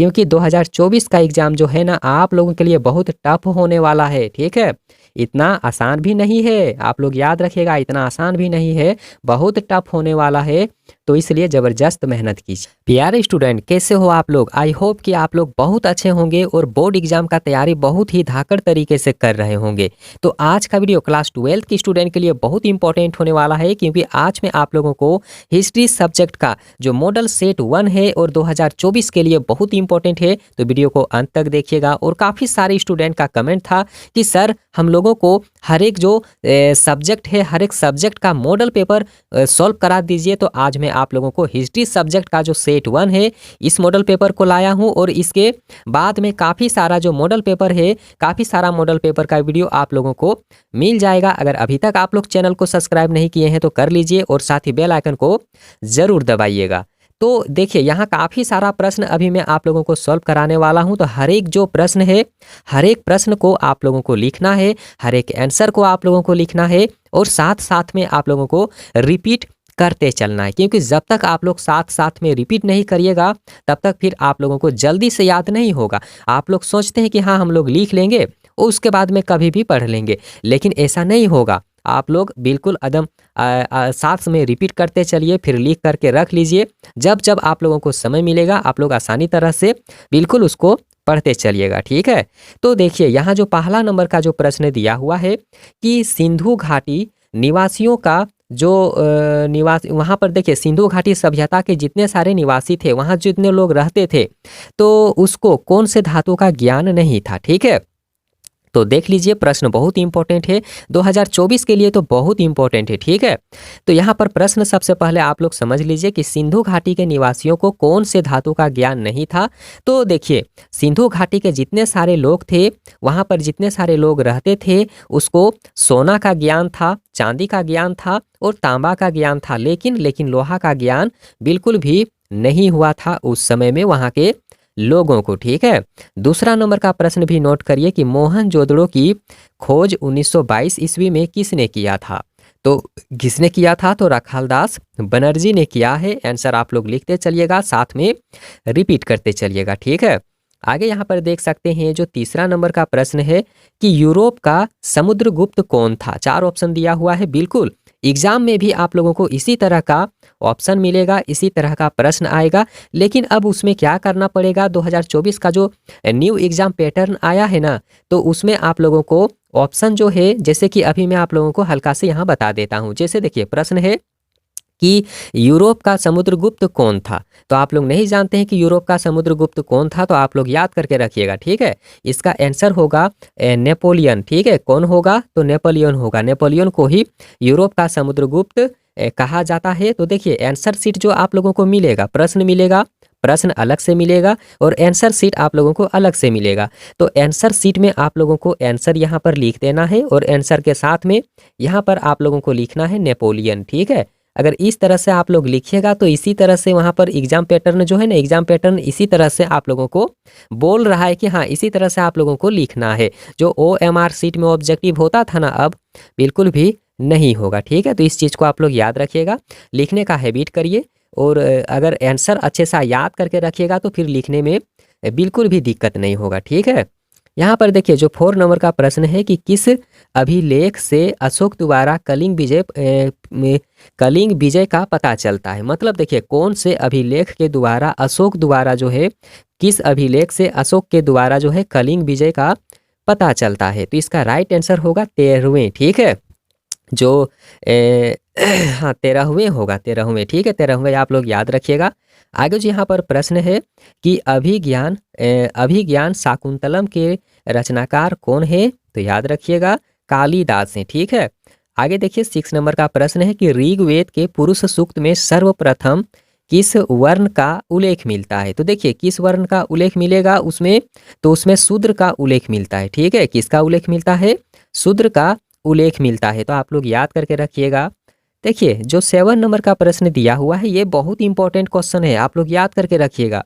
क्योंकि 2024 का एग्ज़ाम जो है ना आप लोगों के लिए बहुत टफ होने वाला है, ठीक है। इतना आसान भी नहीं है, आप लोग याद रखिएगा, इतना आसान भी नहीं है, बहुत टफ होने वाला है। तो इसलिए ज़बरदस्त मेहनत कीजिए। प्यारे स्टूडेंट, कैसे हो आप लोग? आई होप कि आप लोग बहुत अच्छे होंगे और बोर्ड एग्जाम का तैयारी बहुत ही धाकड़ तरीके से कर रहे होंगे। तो आज का वीडियो क्लास 12 के स्टूडेंट के लिए बहुत इंपॉर्टेंट होने वाला है, क्योंकि आज मैं आप लोगों को हिस्ट्री सब्जेक्ट का जो मॉडल सेट 1 है और 2024 के लिए बहुत इंपॉर्टेंट है। तो वीडियो को अंत तक देखिएगा। और काफ़ी सारे स्टूडेंट का कमेंट था कि सर हम लोगों को हर एक जो सब्जेक्ट है, हर एक सब्जेक्ट का मॉडल पेपर सॉल्व करा दीजिए। तो आज मैं आप लोगों को हिस्ट्री सब्जेक्ट का जो सेट 1 है इस मॉडल पेपर को लाया हूं, और इसके बाद में काफ़ी सारा जो मॉडल पेपर है, काफ़ी सारा मॉडल पेपर का वीडियो आप लोगों को मिल जाएगा। अगर अभी तक आप लोग चैनल को सब्सक्राइब नहीं किए हैं तो कर लीजिए, और साथ ही बेल आइकन को ज़रूर दबाइएगा। तो देखिए यहाँ काफ़ी सारा प्रश्न अभी मैं आप लोगों को सॉल्व कराने वाला हूँ। तो हर एक जो प्रश्न है, हर एक प्रश्न को आप लोगों को लिखना है, हर एक आंसर को आप लोगों को लिखना है, और साथ साथ में आप लोगों को रिपीट करते चलना है। क्योंकि जब तक आप लोग साथ साथ में रिपीट नहीं करिएगा तब तक फिर आप लोगों को जल्दी से याद नहीं होगा। आप लोग सोचते हैं कि हाँ हम लोग लिख लेंगे और उसके बाद में कभी भी पढ़ लेंगे, लेकिन ऐसा नहीं होगा। आप लोग बिल्कुल अदम साथ में रिपीट करते चलिए, फिर लिख करके रख लीजिए। जब जब आप लोगों को समय मिलेगा आप लोग आसानी तरह से बिल्कुल उसको पढ़ते चलिएगा, ठीक है। तो देखिए यहाँ जो पहला नंबर का जो प्रश्न दिया हुआ है कि सिंधु घाटी निवासियों का जो निवास, वहाँ पर देखिए सिंधु घाटी सभ्यता के जितने सारे निवासी थे, वहाँ जितने लोग रहते थे, तो उसको कौन से धातु का ज्ञान नहीं था, ठीक है। तो देख लीजिए प्रश्न बहुत इंपॉर्टेंट है, 2024 के लिए तो बहुत इंपॉर्टेंट है, ठीक है। तो यहाँ पर प्रश्न सबसे पहले आप लोग समझ लीजिए कि सिंधु घाटी के निवासियों को कौन से धातु का ज्ञान नहीं था। तो देखिए सिंधु घाटी के जितने सारे लोग थे, वहाँ पर जितने सारे लोग रहते थे, उसको सोना का ज्ञान था, चांदी का ज्ञान था और तांबा का ज्ञान था, लेकिन लोहा का ज्ञान बिल्कुल भी नहीं हुआ था उस समय में वहाँ के लोगों को, ठीक है। दूसरा नंबर का प्रश्न भी नोट करिए कि मोहनजोदड़ो की खोज 1922 ईस्वी में किसने किया था। तो किसने किया था? तो रखालदास बनर्जी ने किया है। आंसर आप लोग लिखते चलिएगा, साथ में रिपीट करते चलिएगा, ठीक है। आगे यहाँ पर देख सकते हैं जो तीसरा नंबर का प्रश्न है कि यूरोप का समुद्रगुप्त कौन था। 4 ऑप्शन दिया हुआ है। बिल्कुल एग्जाम में भी आप लोगों को इसी तरह का ऑप्शन मिलेगा, इसी तरह का प्रश्न आएगा, लेकिन अब उसमें क्या करना पड़ेगा, 2024 का जो न्यू एग्जाम पैटर्न आया है ना, तो उसमें आप लोगों को ऑप्शन जो है, जैसे कि अभी मैं आप लोगों को हल्का से यहाँ बता देता हूँ। जैसे देखिए प्रश्न है कि यूरोप का समुद्रगुप्त कौन था। तो आप लोग नहीं जानते हैं कि यूरोप का समुद्रगुप्त कौन था, तो आप लोग याद करके रखिएगा, ठीक है। इसका आंसर होगा नेपोलियन, ठीक है। कौन होगा? तो नेपोलियन होगा। नेपोलियन को ही यूरोप का समुद्रगुप्त कहा जाता है। तो देखिए आंसर शीट जो आप लोगों को मिलेगा, प्रश्न मिलेगा, प्रश्न अलग से मिलेगा और आंसर शीट आप लोगों को अलग से मिलेगा। तो आंसर शीट में आप लोगों को आंसर यहाँ पर लिख देना है, और आंसर के साथ में यहाँ पर आप लोगों को लिखना है नेपोलियन, ठीक है। अगर इस तरह से आप लोग लिखिएगा तो इसी तरह से वहाँ पर एग्जाम पैटर्न जो है ना, एग्जाम पैटर्न इसी तरह से आप लोगों को बोल रहा है कि हाँ इसी तरह से आप लोगों को लिखना है। जो OMR सीट में ऑब्जेक्टिव होता था ना, अब बिल्कुल भी नहीं होगा, ठीक है। तो इस चीज़ को आप लोग याद रखिएगा, लिखने का हैबिट करिए, और अगर आंसर अच्छे से याद करके रखिएगा तो फिर लिखने में बिल्कुल भी दिक्कत नहीं होगा, ठीक है। यहाँ पर देखिए जो 4 नंबर का प्रश्न है कि किस अभिलेख से अशोक द्वारा कलिंग विजय का पता चलता है। मतलब देखिए कौन से अभिलेख के द्वारा अशोक द्वारा जो है, किस अभिलेख से अशोक के द्वारा जो है कलिंग विजय का पता चलता है। तो इसका राइट आंसर होगा 13वें, ठीक है। जो हाँ 13वें होगा, 13वें, ठीक है। 13वें आप लोग याद रखिएगा। आगे जो यहाँ पर प्रश्न है कि अभिज्ञान शाकुंतलम के रचनाकार कौन है। तो याद रखिएगा कालिदास हैं, ठीक है। आगे देखिए 6 नंबर का प्रश्न है कि ऋग्वेद के पुरुष सूक्त में सर्वप्रथम किस वर्ण का उल्लेख मिलता है। तो देखिए किस वर्ण का उल्लेख मिलेगा उसमें, तो उसमें शूद्र का उल्लेख मिलता है, ठीक है। किसका उल्लेख मिलता है? शूद्र का उल्लेख मिलता है। तो आप लोग याद करके रखिएगा। देखिए जो 7 नंबर का प्रश्न दिया हुआ है ये बहुत इंपॉर्टेंट क्वेश्चन है, आप लोग याद करके रखिएगा।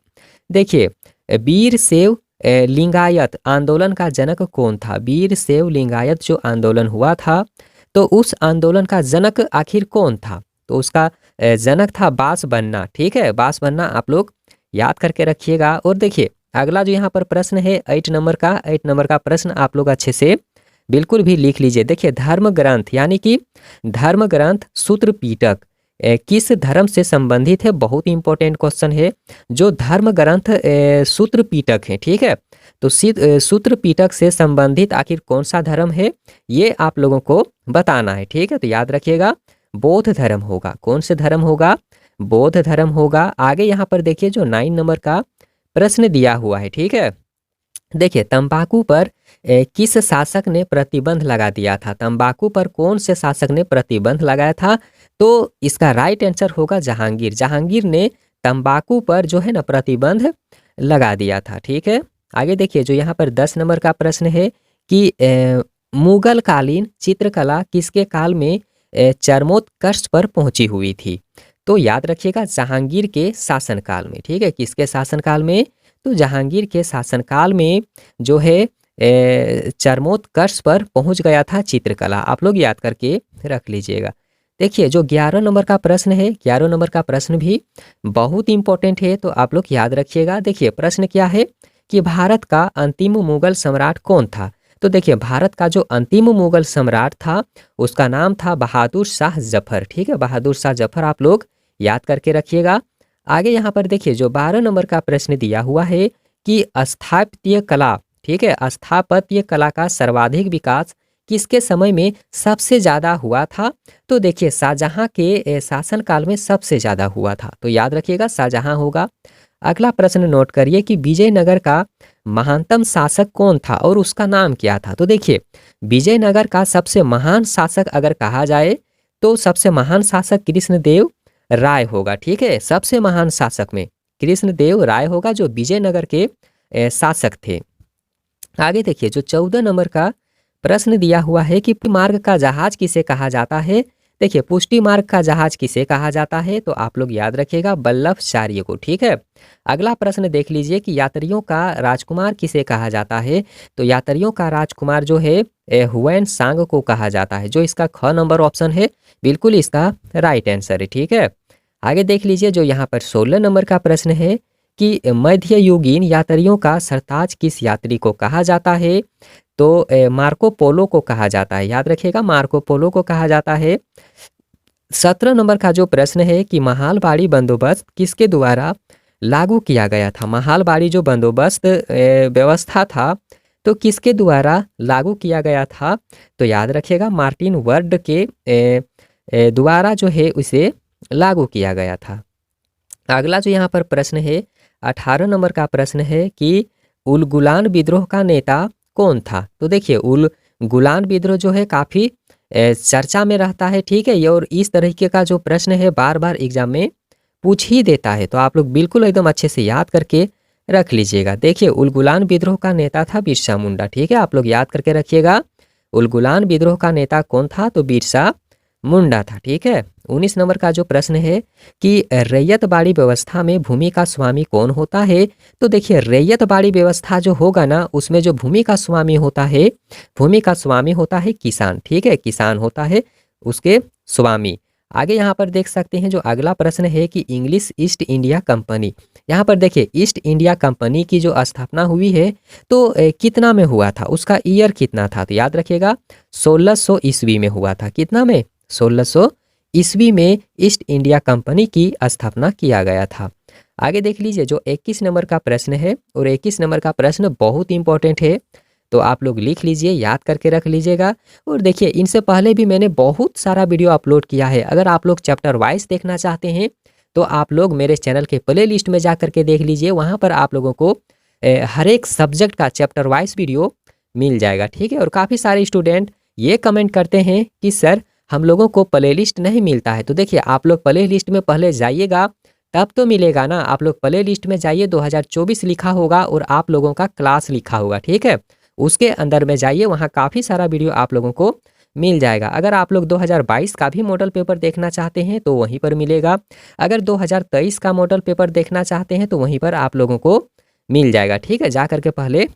देखिए वीर शैव लिंगायत आंदोलन का जनक कौन था। वीर शैव लिंगायत जो आंदोलन हुआ था, तो उस आंदोलन का जनक आखिर कौन था। तो उसका जनक था बांसबन्ना, ठीक है। बांसबन्ना आप लोग याद करके रखिएगा। और देखिए अगला जो यहाँ पर प्रश्न है 8 नंबर का प्रश्न आप लोग अच्छे से बिल्कुल भी लिख लीजिए। देखिए धर्म ग्रंथ यानी कि धर्म ग्रंथ सूत्र पीटक किस धर्म से संबंधित है, बहुत इंपॉर्टेंट क्वेश्चन है। जो धर्म ग्रंथ सूत्र पीटक है, ठीक है, तो सूत्र पीटक से संबंधित आखिर कौन सा धर्म है ये आप लोगों को बताना है, ठीक है। तो याद रखिएगा बौद्ध धर्म होगा। कौन से धर्म होगा? बौद्ध धर्म होगा। आगे यहाँ पर देखिए जो 9 नंबर का प्रश्न दिया हुआ है, ठीक है। देखिए तंबाकू पर किस शासक ने प्रतिबंध लगा दिया था? तंबाकू पर कौन से शासक ने प्रतिबंध लगाया था? तो इसका राइट आंसर होगा जहांगीर। जहांगीर ने तंबाकू पर जो है ना प्रतिबंध लगा दिया था, ठीक है। आगे देखिए जो यहाँ पर 10 नंबर का प्रश्न है कि मुगल कालीन चित्रकला किसके काल में चरमोत्कर्ष पर पहुंची हुई थी? तो याद रखिएगा जहांगीर के शासनकाल में, ठीक है। किसके शासनकाल में? तो जहांगीर के शासनकाल में जो है चरमोत्कर्ष पर पहुंच गया था चित्रकला। आप लोग याद करके रख लीजिएगा। देखिए जो 11 नंबर का प्रश्न है, 11 नंबर का प्रश्न भी बहुत इंपॉर्टेंट है, तो आप लोग याद रखिएगा। देखिए प्रश्न क्या है कि भारत का अंतिम मुगल सम्राट कौन था? तो देखिए भारत का जो अंतिम मुगल सम्राट था उसका नाम था बहादुर शाह जफर, ठीक है। बहादुर शाह जफर आप लोग याद करके रखिएगा। आगे यहाँ पर देखिए जो 12 नंबर का प्रश्न दिया हुआ है कि स्थापत्य कला, ठीक है, स्थापत्य कला का सर्वाधिक विकास किसके समय में सबसे ज़्यादा हुआ था? तो देखिए शाहजहां के शासनकाल में सबसे ज़्यादा हुआ था, तो याद रखिएगा शाहजहां होगा। अगला प्रश्न नोट करिए कि विजयनगर का महानतम शासक कौन था और उसका नाम क्या था? तो देखिए विजयनगर का सबसे महान शासक अगर कहा जाए तो सबसे महान शासक कृष्णदेव राय होगा, ठीक है। सबसे महान शासक में कृष्णदेव राय होगा जो विजयनगर के शासक थे। आगे देखिए जो 14 नंबर का प्रश्न दिया हुआ है कि मार्ग का जहाज किसे कहा जाता है? देखिए पुष्टि मार्ग का जहाज किसे कहा जाता है? तो आप लोग याद रखिएगा बल्लभचार्य को, ठीक है। अगला प्रश्न देख लीजिए कि यात्रियों का राजकुमार किसे कहा जाता है? तो यात्रियों का राजकुमार जो है हुएन सांग को कहा जाता है, जो इसका ख नंबर ऑप्शन है बिल्कुल इसका राइट आंसर है, ठीक है। आगे देख लीजिए जो यहाँ पर 16 नंबर का प्रश्न है कि मध्ययुगीन यात्रियों का सरताज किस यात्री को कहा जाता है? तो मार्को पोलो को कहा जाता है, याद रखिएगा मार्को पोलो को कहा जाता है। 17 नंबर का जो प्रश्न है कि महालबाड़ी बंदोबस्त किसके द्वारा लागू किया गया था? महालबाड़ी जो बंदोबस्त व्यवस्था था तो किसके द्वारा लागू किया गया था? तो याद रखिएगा मार्टिन वर्ड के द्वारा जो है उसे लागू किया गया था। अगला जो यहाँ पर प्रश्न है 18 नंबर का प्रश्न है कि उलगुलान विद्रोह का नेता कौन था? तो देखिए उलगुलान विद्रोह जो है काफ़ी चर्चा में रहता है, ठीक है। ये और इस तरीके का जो प्रश्न है बार बार एग्जाम में पूछ ही देता है, तो आप लोग बिल्कुल एकदम अच्छे से याद करके रख लीजिएगा। देखिए उलगुलान विद्रोह का नेता था बिरसा मुंडा, ठीक है। आप लोग याद करके रखिएगा उलगुलान विद्रोह का नेता कौन था? तो बिरसा मुंडा था, ठीक है। 19 नंबर का जो प्रश्न है कि रैयतबाड़ी व्यवस्था में भूमि का स्वामी कौन होता है? तो देखिए रैयतबाड़ी व्यवस्था जो होगा ना उसमें जो भूमि का स्वामी होता है, भूमि का स्वामी होता है किसान, ठीक है। किसान होता है उसके स्वामी। आगे यहाँ पर देख सकते हैं जो अगला प्रश्न है कि इंग्लिश ईस्ट इंडिया कंपनी, यहाँ पर देखिए ईस्ट इंडिया कंपनी की जो स्थापना हुई है तो कितना में हुआ था? उसका ईयर कितना था? तो याद रखिएगा 1600 ईस्वी में हुआ था। कितना में? 1600 ईस्वी में ईस्ट इंडिया कंपनी की स्थापना किया गया था। आगे देख लीजिए जो 21 नंबर का प्रश्न है और 21 नंबर का प्रश्न बहुत इंपॉर्टेंट है, तो आप लोग लिख लीजिए, याद करके रख लीजिएगा। और देखिए इनसे पहले भी मैंने बहुत सारा वीडियो अपलोड किया है, अगर आप लोग चैप्टर वाइज देखना चाहते हैं तो आप लोग मेरे चैनल के प्ले लिस्ट में जा करके देख लीजिए, वहाँ पर आप लोगों को हर एक सब्जेक्ट का चैप्टर वाइज वीडियो मिल जाएगा, ठीक है। और काफ़ी सारे स्टूडेंट ये कमेंट करते हैं कि सर हम लोगों को प्ले लिस्ट नहीं मिलता है, तो देखिए आप लोग प्ले लिस्ट में पहले जाइएगा तब तो मिलेगा ना। आप लोग प्ले लिस्ट में जाइए, 2024 लिखा होगा और आप लोगों का क्लास लिखा होगा, ठीक है। उसके अंदर में जाइए, वहाँ काफ़ी सारा वीडियो आप लोगों को मिल जाएगा। अगर आप लोग 2022 का भी मॉडल पेपर देखना चाहते हैं तो वहीं पर मिलेगा। अगर 2023 का मॉडल पेपर देखना चाहते हैं तो वहीं पर आप लोगों को मिल जाएगा, ठीक है। जा करके पहले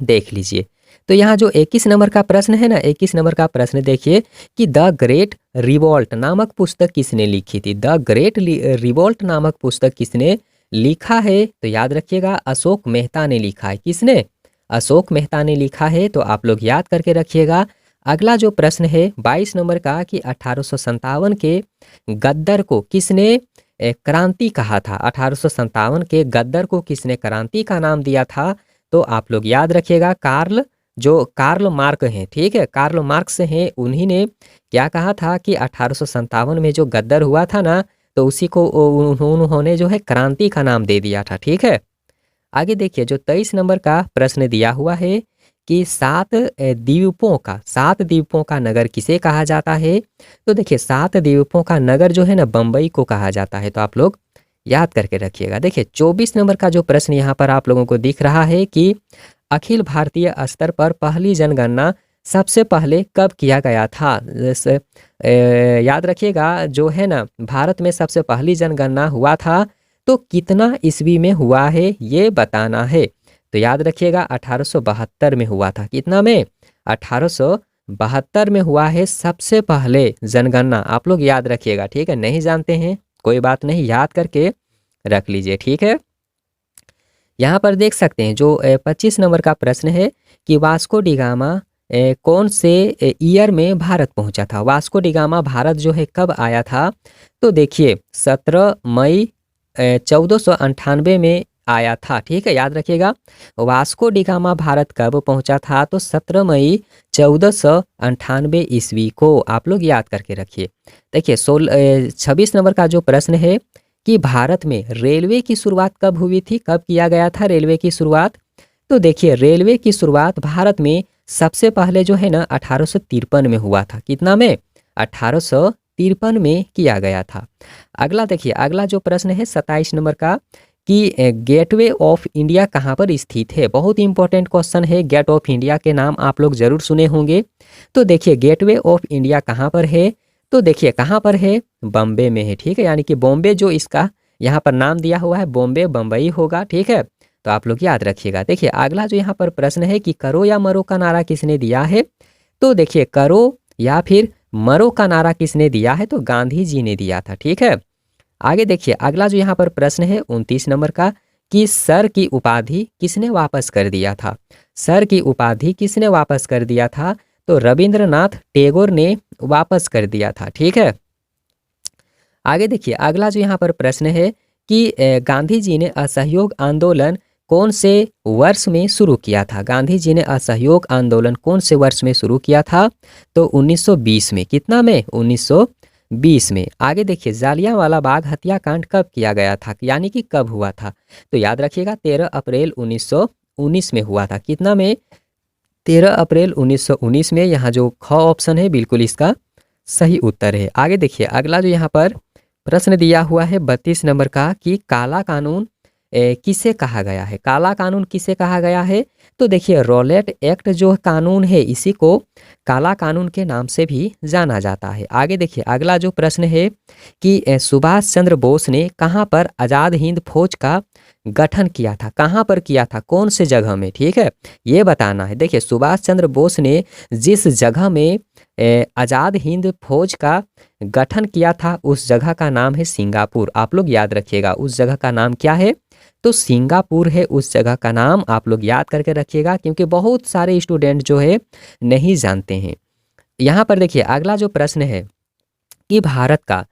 देख लीजिए। तो यहाँ जो 21 नंबर का प्रश्न है ना, 21 नंबर का प्रश्न देखिए कि द ग्रेट रिवॉल्ट नामक पुस्तक किसने लिखी थी? द ग्रेट रिवॉल्ट नामक पुस्तक किसने लिखा है तो याद रखिएगा अशोक मेहता ने लिखा है। किसने? अशोक मेहता ने लिखा है, तो आप लोग याद करके रखिएगा। अगला जो प्रश्न है 22 नंबर का कि 1857 के गद्दर को किसने क्रांति कहा था? 1857 के गद्दर को किसने क्रांति का नाम दिया था? तो आप लोग याद रखिएगा कार्ल मार्क हैं, ठीक है, कार्ल मार्क्स हैं, उन्हीं ने क्या कहा था कि 1857 में जो गद्दर हुआ था ना, तो उसी को उन्होंने जो है क्रांति का नाम दे दिया था, ठीक है। आगे देखिए जो 23 नंबर का प्रश्न दिया हुआ है कि सात द्वीपों का नगर किसे कहा जाता है? तो देखिए 7 द्वीपों का नगर जो है ना बम्बई को कहा जाता है, तो आप लोग याद करके रखिएगा। देखिए 24 नंबर का जो प्रश्न यहाँ पर आप लोगों को दिख रहा है कि अखिल भारतीय स्तर पर पहली जनगणना सबसे पहले कब किया गया था? याद रखिएगा जो है ना भारत में सबसे पहली जनगणना हुआ था तो कितना ईस्वी में हुआ है ये बताना है। तो याद रखिएगा 1872 में हुआ था। कितना में? 1872 में हुआ है सबसे पहले जनगणना। आप लोग याद रखिएगा, ठीक है। नहीं जानते हैं कोई बात नहीं, याद करके रख लीजिए, ठीक है। यहाँ पर देख सकते हैं जो 25 नंबर का प्रश्न है कि वास्को डी गामा कौन से ईयर में भारत पहुंचा था? वास्को डी गामा भारत जो है कब आया था? तो देखिए 17 मई 1498 में आया था, ठीक है, याद रखिएगा। वास्को डी गामा भारत कब पहुंचा था? तो 17 मई 1498 ईस्वी को। आप लोग याद करके रखिए। देखिए 26 नंबर का जो प्रश्न है कि भारत में रेलवे की शुरुआत कब हुई थी? कब किया गया था रेलवे की शुरुआत? तो देखिए रेलवे की शुरुआत भारत में सबसे पहले जो है ना 1853 में हुआ था। कितना में? 1853 में किया गया था। अगला देखिए, अगला जो प्रश्न है 27 नंबर का कि गेटवे ऑफ इंडिया कहाँ पर स्थित है? बहुत इंपॉर्टेंट क्वेश्चन है। गेट ऑफ इंडिया के नाम आप लोग जरूर सुने होंगे। तो देखिए गेटवे ऑफ इंडिया कहाँ पर है? तो देखिए कहाँ पर है? बॉम्बे में है, ठीक है, यानी कि बॉम्बे जो इसका यहाँ पर नाम दिया हुआ है बॉम्बे बम्बई होगा, ठीक है। तो आप लोग याद रखिएगा। देखिए अगला जो यहाँ पर प्रश्न है कि करो या मरो का नारा किसने दिया है? तो देखिए करो या फिर मरो का नारा किसने दिया है? तो गांधी जी ने दिया था, ठीक है। आगे देखिए अगला जो यहाँ पर प्रश्न है 29 नंबर का कि सर की उपाधि किसने वापस कर दिया था? सर की उपाधि किसने वापस कर दिया था? तो रविंद्रनाथ टैगोर ने वापस कर दिया था, ठीक है। आगे देखिए अगला जो यहाँ पर प्रश्न है कि गांधी जी ने असहयोग आंदोलन कौन से वर्ष में शुरू किया था? गांधी जी ने असहयोग आंदोलन कौन से वर्ष में शुरू किया था? तो 1920 में। कितना में? 1920 में। आगे देखिए जालियांवाला बाग हत्याकांड कब किया गया था, यानी कि कब हुआ था? तो याद रखिएगा 13 अप्रैल 1919 में हुआ था। कितना में? 13 अप्रैल 1919 में। यहाँ जो ख ऑप्शन है बिल्कुल इसका सही उत्तर है। आगे देखिए अगला जो यहाँ पर प्रश्न दिया हुआ है 32 नंबर का कि काला कानून किसे कहा गया है? काला कानून किसे कहा गया है? तो देखिए रॉलेट एक्ट जो कानून है इसी को काला कानून के नाम से भी जाना जाता है। आगे देखिए अगला जो प्रश्न है कि सुभाष चंद्र बोस ने कहाँ पर आज़ाद हिंद फौज का गठन किया था? कहाँ पर किया था? कौन से जगह में? ठीक है, ये बताना है। देखिए सुभाष चंद्र बोस ने जिस जगह में आज़ाद हिंद फौज का गठन किया था उस जगह का नाम है सिंगापुर। आप लोग याद रखिएगा उस जगह का नाम क्या है? तो सिंगापुर है उस जगह का नाम। आप लोग याद करके रखिएगा क्योंकि बहुत सारे स्टूडेंट जो है नहीं जानते हैं। यहाँ पर देखिए अगला जो प्रश्न है कि भारत का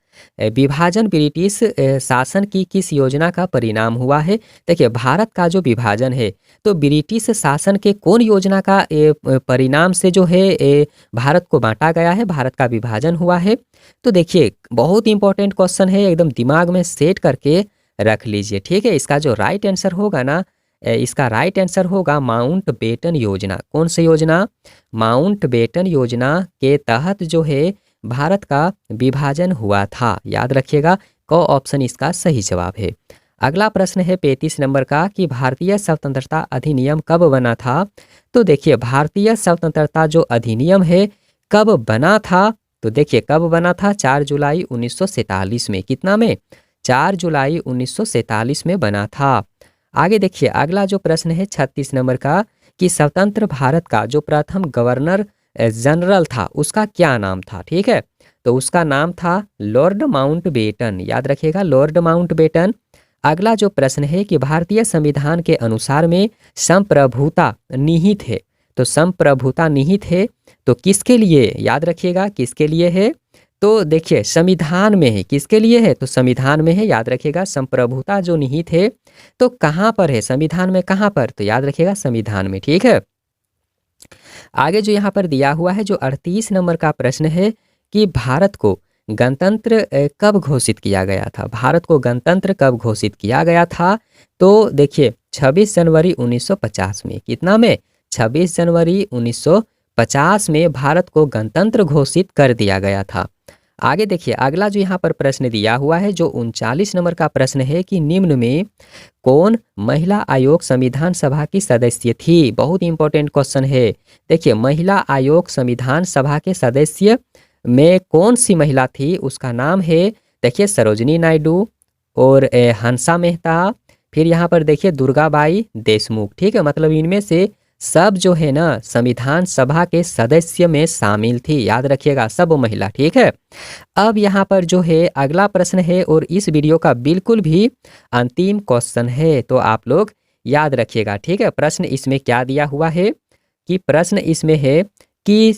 विभाजन ब्रिटिश शासन की किस योजना का परिणाम हुआ है? देखिए भारत का जो विभाजन है तो ब्रिटिश शासन के कौन योजना का परिणाम से जो है भारत को बांटा गया है, भारत का विभाजन हुआ है? तो देखिए बहुत इंपॉर्टेंट क्वेश्चन है, एकदम दिमाग में सेट करके रख लीजिए, ठीक है। इसका जो राइट आंसर होगा ना, इसका राइट आंसर होगा माउंट बेटन योजना। कौन सी योजना? माउंट बेटन योजना के तहत जो है भारत का विभाजन हुआ था। याद रखिएगा क ऑप्शन इसका सही जवाब है। अगला प्रश्न है 35 नंबर का कि भारतीय स्वतंत्रता अधिनियम कब बना था? तो देखिए भारतीय स्वतंत्रता जो अधिनियम है कब बना था? तो देखिए कब बना था? 4 जुलाई 1947 में। कितना में? 4 जुलाई 1947 में बना था। आगे देखिए अगला जो प्रश्न है 36 नंबर का कि स्वतंत्र भारत का जो प्रथम गवर्नर जनरल था उसका क्या नाम था? ठीक है, तो उसका नाम था लॉर्ड माउंटबेटन। याद रखिएगा लॉर्ड माउंटबेटन। अगला जो प्रश्न है कि भारतीय संविधान के अनुसार में संप्रभुता निहित है। तो संप्रभुता निहित है तो किसके लिए, याद रखिएगा किसके लिए है। तो देखिए संविधान में है, किसके लिए है, तो संविधान में है, याद रखिएगा। संप्रभुता जो निहित है तो कहाँ पर है, संविधान में कहाँ पर, तो याद रखिएगा संविधान में, ठीक है। आगे जो यहाँ पर दिया हुआ है जो 38 नंबर का प्रश्न है कि भारत को गणतंत्र कब घोषित किया गया था, भारत को गणतंत्र कब घोषित किया गया था। तो देखिए 26 जनवरी 1950 में, कितना में, 26 जनवरी 1950 में भारत को गणतंत्र घोषित कर दिया गया था। आगे देखिए अगला जो यहाँ पर प्रश्न दिया हुआ है जो 39 नंबर का प्रश्न है कि निम्न में कौन महिला आयोग संविधान सभा की सदस्य थी। बहुत इंपॉर्टेंट क्वेश्चन है। देखिए महिला आयोग संविधान सभा के सदस्य में कौन सी महिला थी, उसका नाम है देखिए सरोजिनी नायडू और हंसा मेहता, फिर यहाँ पर देखिए दुर्गाबाई देशमुख, ठीक है। मतलब इनमें से सब जो है ना संविधान सभा के सदस्य में शामिल थी, याद रखिएगा सब महिला, ठीक है। अब यहाँ पर जो है अगला प्रश्न है और इस वीडियो का बिल्कुल भी अंतिम क्वेश्चन है, तो आप लोग याद रखिएगा, ठीक है। प्रश्न इसमें क्या दिया हुआ है कि प्रश्न इसमें है कि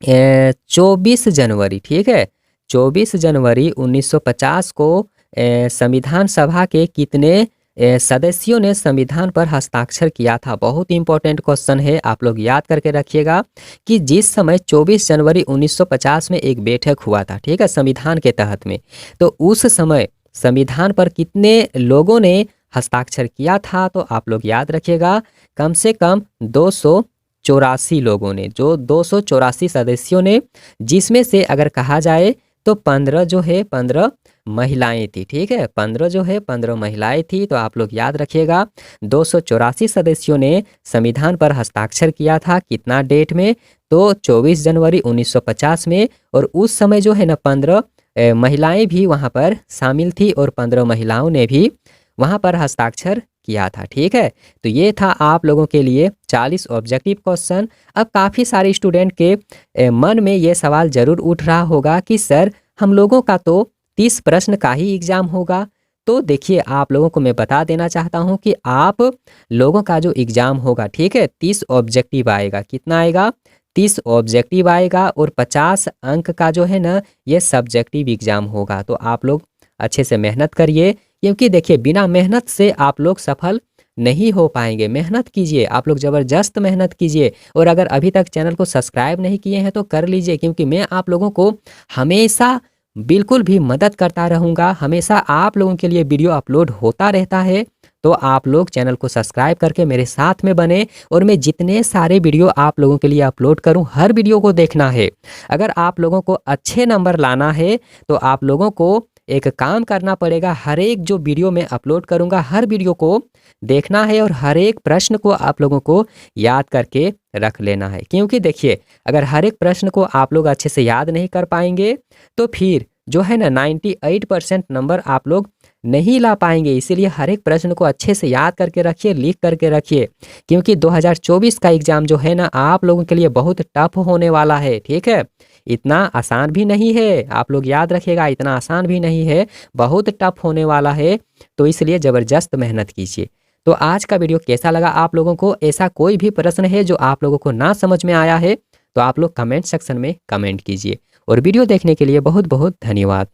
24 जनवरी, ठीक है, 24 जनवरी 1950 को संविधान सभा के कितने सदस्यों ने संविधान पर हस्ताक्षर किया था। बहुत इंपॉर्टेंट क्वेश्चन है, आप लोग याद करके रखिएगा कि जिस समय 24 जनवरी 1950 में एक बैठक हुआ था, ठीक है, संविधान के तहत में, तो उस समय संविधान पर कितने लोगों ने हस्ताक्षर किया था, तो आप लोग याद रखिएगा कम से कम 284 लोगों ने, जो 284 सदस्यों ने, जिसमें से अगर कहा जाए तो 15 जो है 15 महिलाएं थी, ठीक है, 15 जो है 15 महिलाएं थी। तो आप लोग याद रखिएगा 284 सदस्यों ने संविधान पर हस्ताक्षर किया था, कितना डेट में, तो 24 जनवरी 1950 में। और उस समय जो है ना 15 महिलाएं भी वहां पर शामिल थी और 15 महिलाओं ने भी वहां पर हस्ताक्षर किया था, ठीक है। तो ये था आप लोगों के लिए 40 ऑब्जेक्टिव क्वेश्चन। अब काफ़ी सारे स्टूडेंट के मन में ये सवाल जरूर उठ रहा होगा कि सर हम लोगों का तो 30 प्रश्न का ही एग्जाम होगा। तो देखिए आप लोगों को मैं बता देना चाहता हूं कि आप लोगों का जो एग्जाम होगा, ठीक है, 30 ऑब्जेक्टिव आएगा। कितना आएगा, 30 ऑब्जेक्टिव आएगा और 50 अंक का जो है ना ये सब्जेक्टिव एग्जाम होगा। तो आप लोग अच्छे से मेहनत करिए, क्योंकि देखिए बिना मेहनत से आप लोग सफल नहीं हो पाएंगे। मेहनत कीजिए, आप लोग ज़बरदस्त मेहनत कीजिए। और अगर अभी तक चैनल को सब्सक्राइब नहीं किए हैं तो कर लीजिए, क्योंकि मैं आप लोगों को हमेशा बिल्कुल भी मदद करता रहूँगा। हमेशा आप लोगों के लिए वीडियो अपलोड होता रहता है, तो आप लोग चैनल को सब्सक्राइब करके मेरे साथ में बने। और मैं जितने सारे वीडियो आप लोगों के लिए अपलोड करूं, हर वीडियो को देखना है। अगर आप लोगों को अच्छे नंबर लाना है तो आप लोगों को एक काम करना पड़ेगा, हर एक जो वीडियो मैं अपलोड करूंगा हर वीडियो को देखना है और हर एक प्रश्न को आप लोगों को याद करके रख लेना है। क्योंकि देखिए अगर हर एक प्रश्न को आप लोग अच्छे से याद नहीं कर पाएंगे तो फिर जो है ना 98% नंबर आप लोग नहीं ला पाएंगे। इसीलिए हर एक प्रश्न को अच्छे से याद करके रखिए, लिख करके रखिए, क्योंकि 2024 का एग्जाम जो है ना आप लोगों के लिए बहुत टफ होने वाला है, ठीक है। इतना आसान भी नहीं है, आप लोग याद रखिएगा, इतना आसान भी नहीं है, बहुत टफ होने वाला है। तो इसलिए ज़बरदस्त मेहनत कीजिए। तो आज का वीडियो कैसा लगा आप लोगों को? ऐसा कोई भी प्रश्न है जो आप लोगों को ना समझ में आया है तो आप लोग कमेंट सेक्शन में कमेंट कीजिए। और वीडियो देखने के लिए बहुत बहुत धन्यवाद।